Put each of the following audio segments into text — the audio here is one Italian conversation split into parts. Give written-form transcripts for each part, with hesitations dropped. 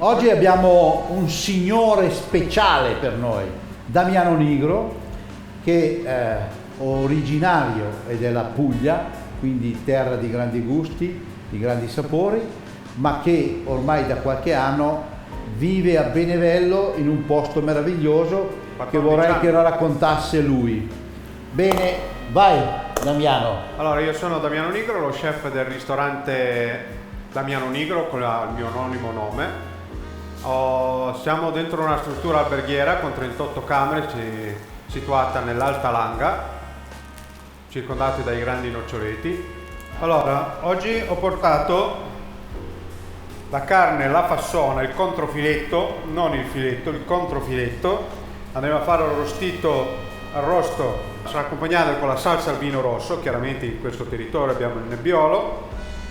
Oggi abbiamo un signore speciale per noi, Damiano Nigro, che è originario è della Puglia, quindi terra di grandi gusti, di grandi sapori, ma che ormai da qualche anno vive a Benevello in un posto meraviglioso che vorrei che raccontasse lui. Bene, vai Damiano. Allora, io sono Damiano Nigro, lo chef del ristorante Damiano Nigro con il mio anonimo nome. Siamo dentro una struttura alberghiera con 38 camere situata nell'Alta Langa, circondati dai grandi noccioleti. Allora, oggi ho portato la carne, la fassona, il controfiletto, non il filetto, il controfiletto. Andremo a fare arrosto, sarà accompagnato con la salsa al vino rosso. Chiaramente in questo territorio abbiamo il nebbiolo,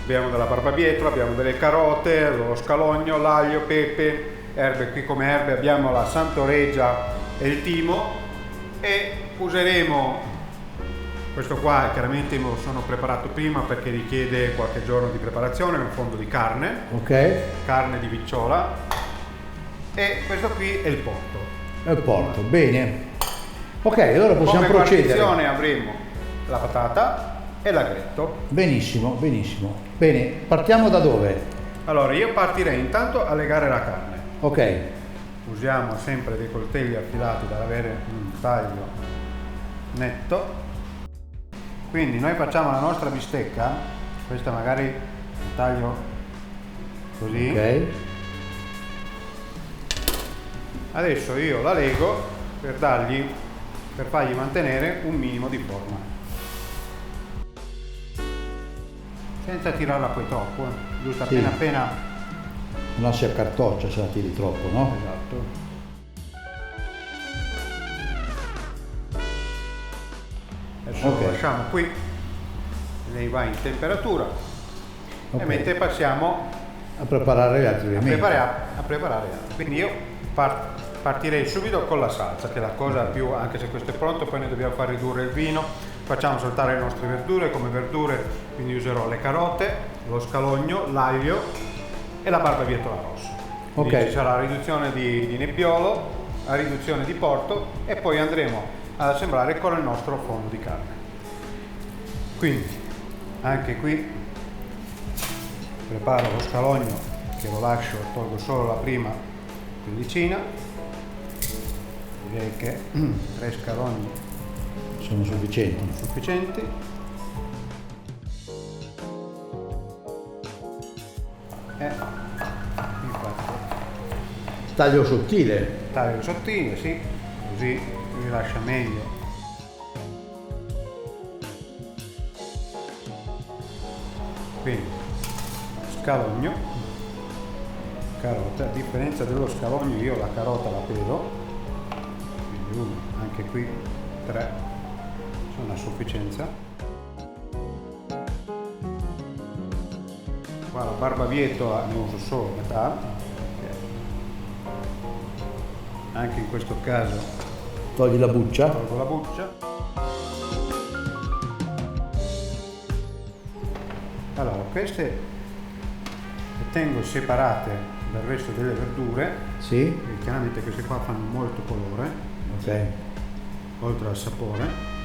abbiamo della barbabietola, abbiamo delle carote, lo scalogno, l'aglio, pepe, erbe. Qui come erbe abbiamo la santoreggia e il timo, e useremo questo qua. Chiaramente me lo sono preparato prima perché richiede qualche giorno di preparazione, è un fondo di carne, carne di vicciola, e questo qui è il porto. È il porto, bene. Ok, allora possiamo come procedere. Come guarnizione avremo la patata e l'agretto. Benissimo, benissimo. Bene, partiamo da dove? Allora, io partirei intanto a legare la carne. Ok. Usiamo sempre dei coltelli affilati da avere un taglio netto. Quindi noi facciamo la nostra bistecca, questa magari un taglio così. Ok. Adesso io la lego per fargli mantenere un minimo di forma, senza tirarla poi troppo, giusto appena. Non si accartoccia se la tiri troppo, no? Esatto. Adesso lo lasciamo qui, lei va in temperatura, e mentre passiamo a preparare gli altri elementi. A preparare altri. Quindi io partirei subito con la salsa, che è la cosa più, anche se questo è pronto, poi noi dobbiamo far ridurre il vino, facciamo saltare le nostre verdure. Come verdure quindi userò le carote, lo scalogno, l'aglio e la barbabietola rossa. Quindi ci sarà la riduzione di nebbiolo, la riduzione di porto, e poi andremo ad assemblare con il nostro fondo di carne. Quindi anche qui preparo lo scalogno, che lo lascio, tolgo solo la prima pellicina. Direi che 3 scalogni sono sufficienti. E infatti Taglio sottile, sì, così mi lascia meglio. Quindi scalogno, carota. A differenza dello scalogno io la carota la pelo, quindi uno, anche qui 3 sono a sufficienza. Qua la barbabietola ne uso solo metà, anche in questo caso togli la buccia. tolgo la buccia. Allora, queste le tengo separate dal resto delle verdure. Sì. Perché chiaramente queste qua fanno molto colore, oltre al sapore.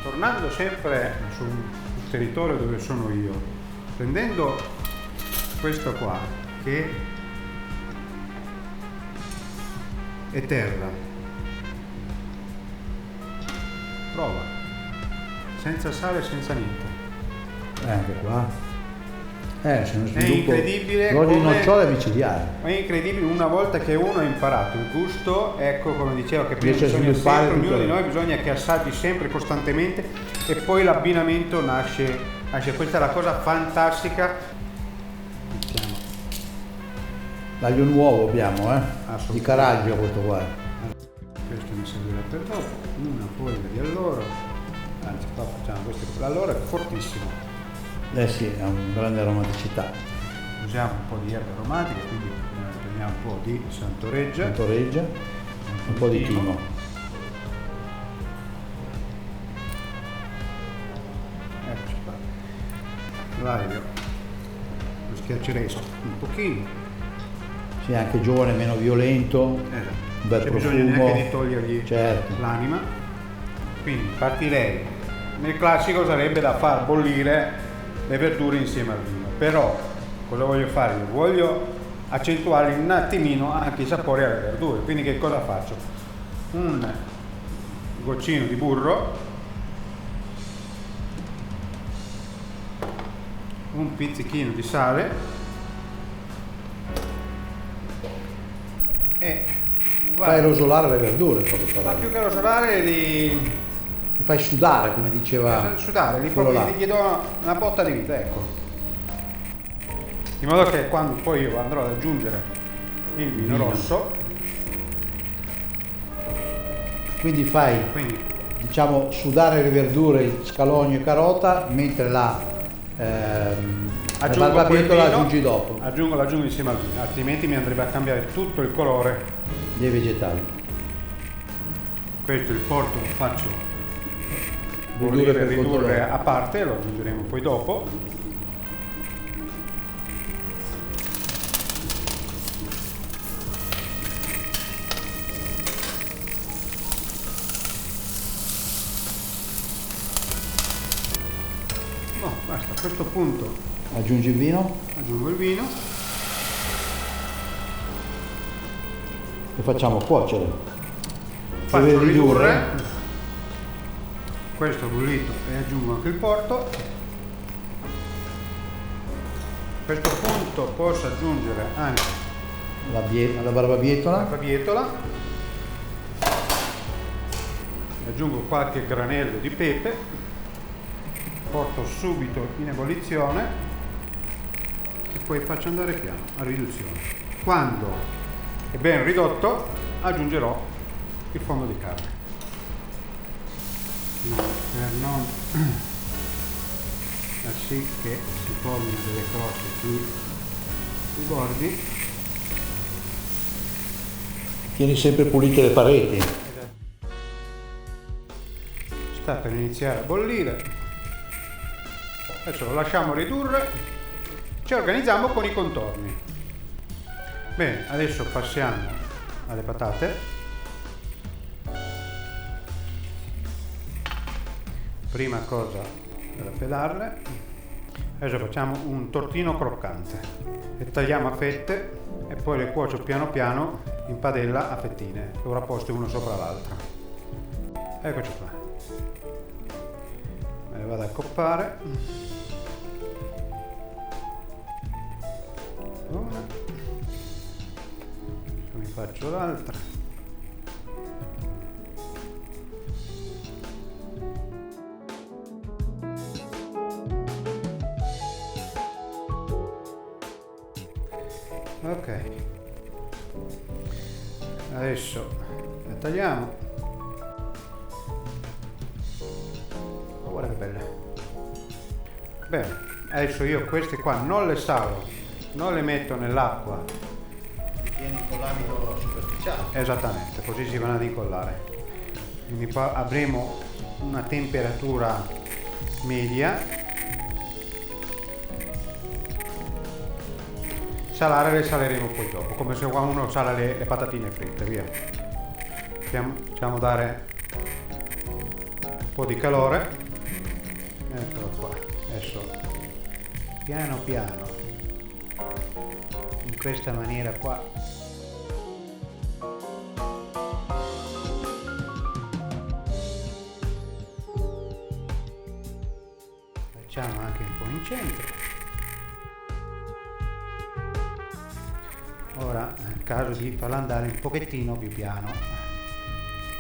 Tornando sempre sul territorio dove sono io, prendendo questo qua che è terra, prova, senza sale, senza niente. Anche qua. Se non È incredibile l'olio di come- nocciola è micidiale. Ma è incredibile, una volta che uno ha imparato il gusto, ecco, come dicevo, che prima Riesce a bisogna sviluppare sempre, ognuno tutto. di noi bisogna che assaggi sempre, costantemente, e poi l'abbinamento nasce. Questa è la cosa fantastica. Mettiamo. L'aglio nuovo abbiamo, di Assolutamente. Caraggio questo qua. Questo mi servirà per dopo, una foglia di alloro, anzi qua facciamo questo, l'alloro è fortissimo. Sì, ha una grande aromaticità. Usiamo un po' di erbe aromatiche, quindi prendiamo un po' di santoreggia, Un po' di timo. eccoci qua. L'aglio lo schiaccerei un pochino, Sì, anche giovane, meno violento, un bel c'è profumo. bisogno neanche di togliergli Certo. l'anima. Quindi partirei, nel classico sarebbe da far bollire le verdure insieme al vino, però cosa voglio fare? Io voglio accentuare un attimino anche i sapori alle verdure, quindi che cosa faccio? Un goccino di burro, un pizzichino di sale e Fai rosolare le verdure, proprio ma parole. più che rosolare li Li fai sudare, come diceva sudare, quello là. gli do una botta di vita, ecco. In modo che quando poi io andrò ad aggiungere il vino rosso, Quindi fai, quindi diciamo, sudare le verdure, scalogno e carota, mentre la aggiungo barbabietola quel vino, aggiungi dopo, l'aggiungo insieme al vino, altrimenti mi andrebbe a cambiare tutto il colore. dei vegetali. Questo il porto lo faccio Ridurre per conto ridurre loro. a parte, lo aggiungeremo poi dopo. No, basta, a questo punto Aggiungi il vino aggiungo il vino. e facciamo cuocere. Faccio Deve ridurre questo bollito e aggiungo anche il porto. A questo punto posso aggiungere anche la barbabietola. la barbabietola, aggiungo qualche granello di pepe, porto subito in ebollizione e poi faccio andare piano a riduzione. Quando è ben ridotto aggiungerò il fondo di carne. Quindi per non far sì che si formino delle croste sui bordi, Tieni sempre pulite le pareti. sta per iniziare a bollire. Adesso lo lasciamo ridurre, ci organizziamo con i contorni. Bene, adesso passiamo alle patate. Prima cosa per affilarle, adesso facciamo un tortino croccante, le tagliamo a fette e poi le cuocio piano piano in padella a fettine, sovrapposte uno sopra l'altro. Eccoci qua, me le vado a accoppare, una, mi faccio l'altra. Ok, adesso le tagliamo. Oh, guarda che belle. Bene, adesso io queste qua non le salo, non le metto nell'acqua. Tieni con l'amido superficiale. Esattamente, così si vanno ad incollare. Quindi poi avremo una temperatura media. Salare le saleremo poi dopo, come se uno sala le patatine fritte, via. Facciamo dare un po' di calore. Eccolo qua. Adesso piano piano, in questa maniera qua. Facciamo anche un po' in centro. Ora è il caso di farla andare un pochettino più piano.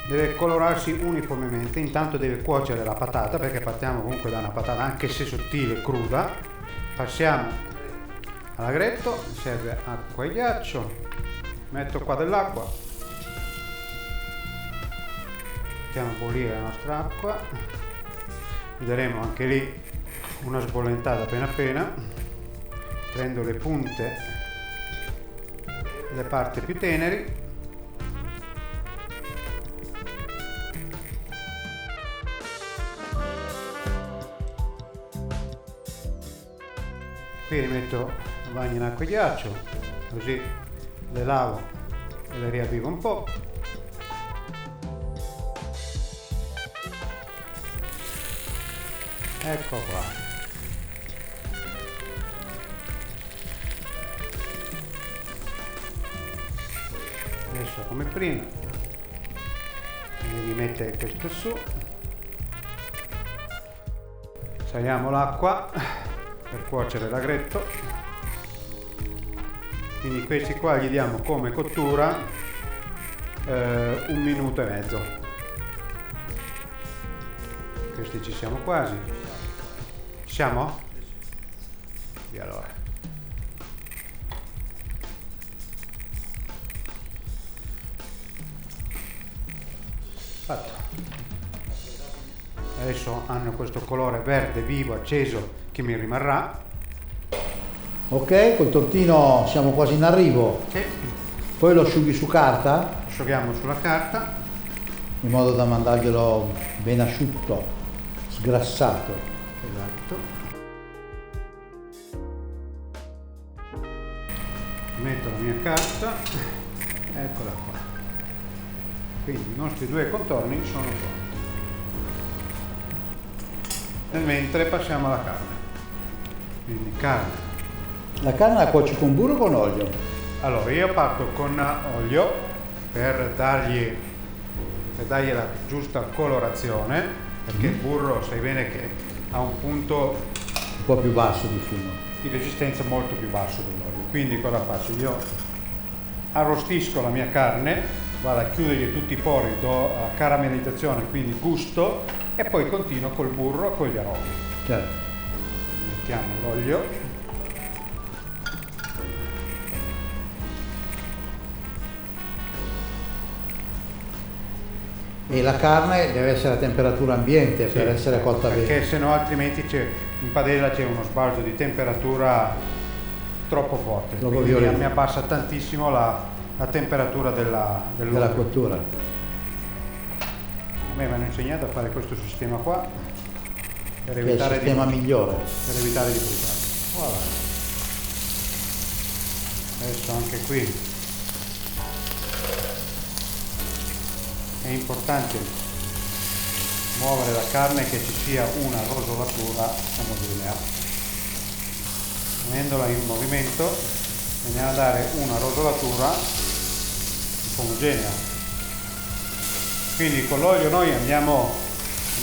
Deve colorarsi uniformemente, intanto deve cuocere la patata, perché partiamo comunque da una patata anche se sottile e cruda. Passiamo all'agretto, serve acqua e ghiaccio, metto qua dell'acqua, mettiamo a bollire la nostra acqua, gli daremo anche lì una sbollentata appena appena, prendo le punte, le parti più teneri, qui rimetto il bagno in acqua e ghiaccio, così le lavo e le riavvivo un po'. Ecco qua. Adesso come prima mi rimette questo su, saliamo l'acqua per cuocere l'agretto, quindi questi qua gli diamo come cottura 1 minuto e mezzo. Questi ci siamo quasi. Ci siamo? E allora fatto. Adesso hanno questo colore verde vivo acceso che mi rimarrà. Ok, col tortino siamo quasi in arrivo. Sì. Poi lo asciughi su carta Asciughiamo sulla carta. in modo da mandarglielo ben asciutto, sgrassato. Esatto. Metto la mia carta, eccola qua. Quindi i nostri 2 contorni sono pronti. Nel mentre passiamo alla carne. Quindi carne. La carne la cuoci con burro o con olio? Allora io parto con olio per dargli la giusta colorazione, perché il burro sai bene che ha un punto Un po' più basso di fumo. di resistenza molto più basso dell'olio. Quindi cosa faccio? Io arrostisco la mia carne, vado a chiudergli tutti i pori, do caramellizzazione, quindi gusto, e poi continuo col burro e con gli aromi. Certo. Mettiamo l'olio. E la carne deve essere a temperatura ambiente per Sì, essere cotta bene. perché se no altrimenti in padella c'è uno sbalzo di temperatura troppo forte, Troppo quindi violento. mi abbassa tantissimo la temperatura Della dell'olio. cottura. A me mi hanno insegnato a fare questo sistema qua per Che è il evitare sistema migliore. per evitare di bruciare. Voilà. Adesso anche qui è importante muovere la carne, che ci sia una rosolatura omogenea. Tenendola in movimento andiamo a dare una rosolatura omogenea. Quindi con l'olio noi andiamo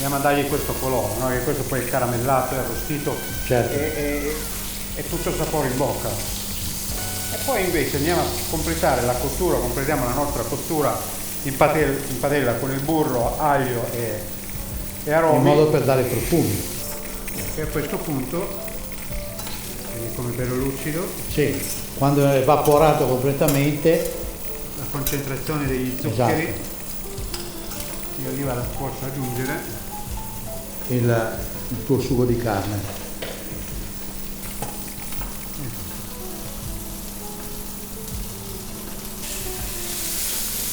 a dargli questo colore, no? Che questo poi è caramellato, è arrostito, Certo. è tutto sapore in bocca. E poi invece andiamo a completare la cottura, completiamo la nostra cottura in padella con il burro, aglio e aromi. In modo per dare profumi. E a questo punto, vedi come bello lucido, Sì. Quando è evaporato completamente. la concentrazione degli zuccheri, Esatto. io lì posso aggiungere Il tuo sugo di carne.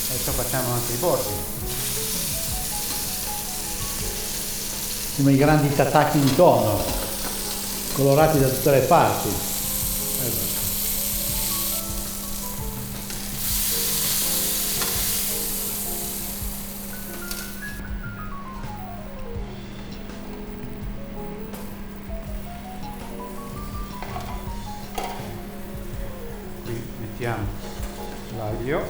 adesso facciamo anche i bordi. Come i grandi tataki di tonno, colorati da tutte le parti. Esatto. Qui mettiamo l'aglio.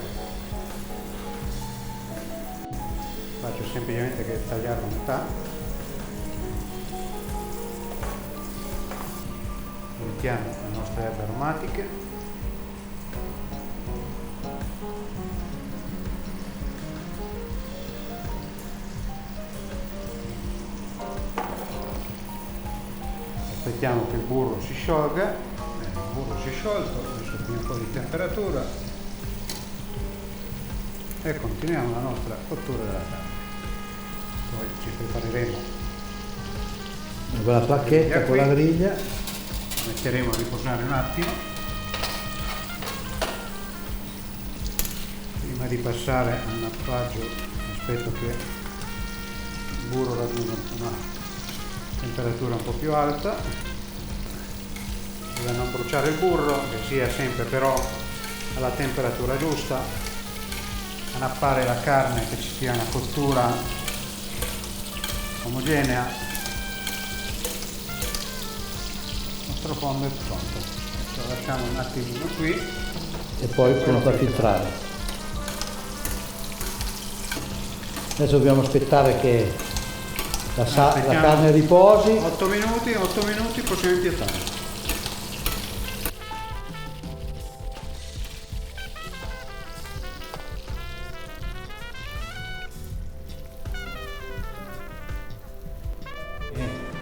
Faccio semplicemente che tagliarlo a metà. Mettiamo le nostre erbe aromatiche. Aspettiamo che il burro si sciolga. Il burro si è sciolto, adesso abbiamo un po' di temperatura e continuiamo la nostra cottura della carne. Poi ci prepareremo, Con la placchetta, con la griglia. metteremo a riposare un attimo prima di passare al nappaggio. Aspetto che il burro raggiunga una temperatura un po' più alta, per non bruciare il burro, che sia sempre però alla temperatura giusta, annappare la carne, che ci sia una cottura omogenea. Il nostro fondo è pronto, lo lasciamo un attimino qui e poi pronto a filtrare. Adesso dobbiamo aspettare che la carne riposi. 8 minuti possiamo impiattare.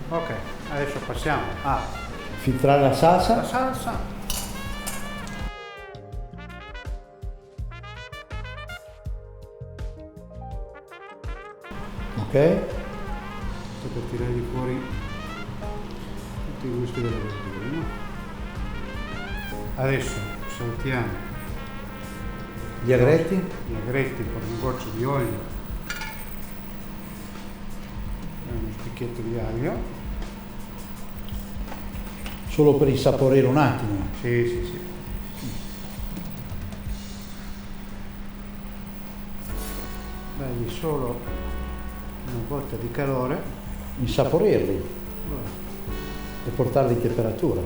Ok, adesso passiamo a filtrare la salsa. Ok. Per tirare di fuori tutti i gusti delle verdure, no? Adesso saltiamo Gli agretti con un goccio di olio e uno spicchietto di aglio. Solo per insaporire un attimo. Sì. Dagli solo una botta di calore. Insaporirli e portarli in temperatura.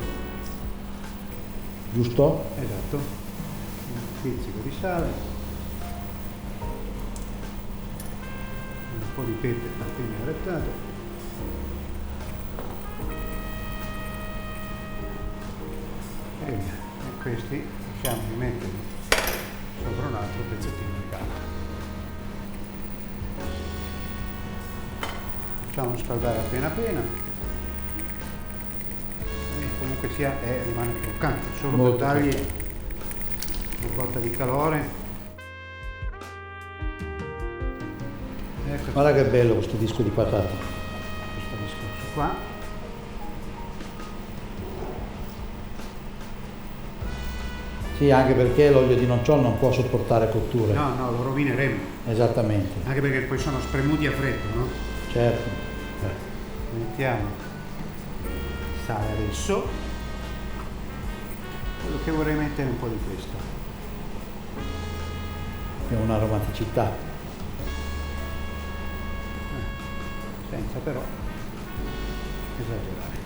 Giusto? Esatto. Un pizzico di sale. Un po' di pepe appena grattato. E via. E questi lasciamo di metterli sopra un altro pezzettino di carne. Facciamo scaldare appena e comunque sia rimane croccante, solo molto per dargli una botta di calore. Ecco, Guarda che bello questo disco di patate. questo discorso qua. Sì, anche perché l'olio di nocciolo non può sopportare cotture. No, lo rovineremo, Esattamente. anche perché poi sono spremuti a freddo, no? Certo. Mettiamo sale adesso. Quello che vorrei mettere è un po' di questo. È un'aromaticità. Senza però esagerare.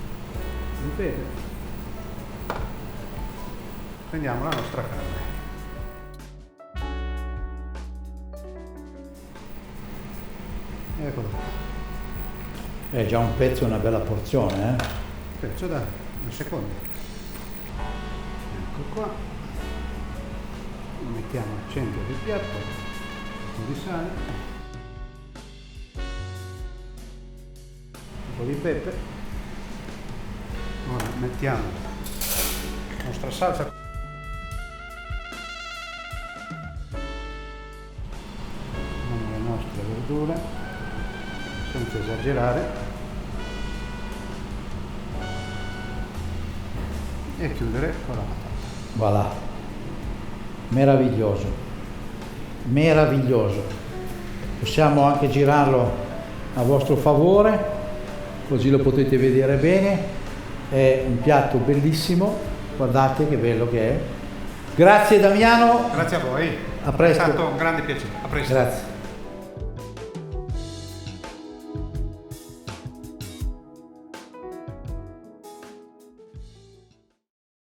Ripeto. Prendiamo la nostra carne. Eccolo qua. È già un pezzo, una bella porzione, Pezzo da un secondo. Ecco qua. Lo mettiamo al centro del piatto. Un po' di sale. Un po' di pepe. Ora mettiamo la nostra salsa. Le nostre verdure. Senza esagerare, e chiudere con la patata. Voilà. Meraviglioso. Possiamo anche girarlo a vostro favore, così lo potete vedere bene. È un piatto bellissimo, guardate che bello che è. Grazie Damiano. Grazie a voi. A presto. È stato un grande piacere. A presto. Grazie.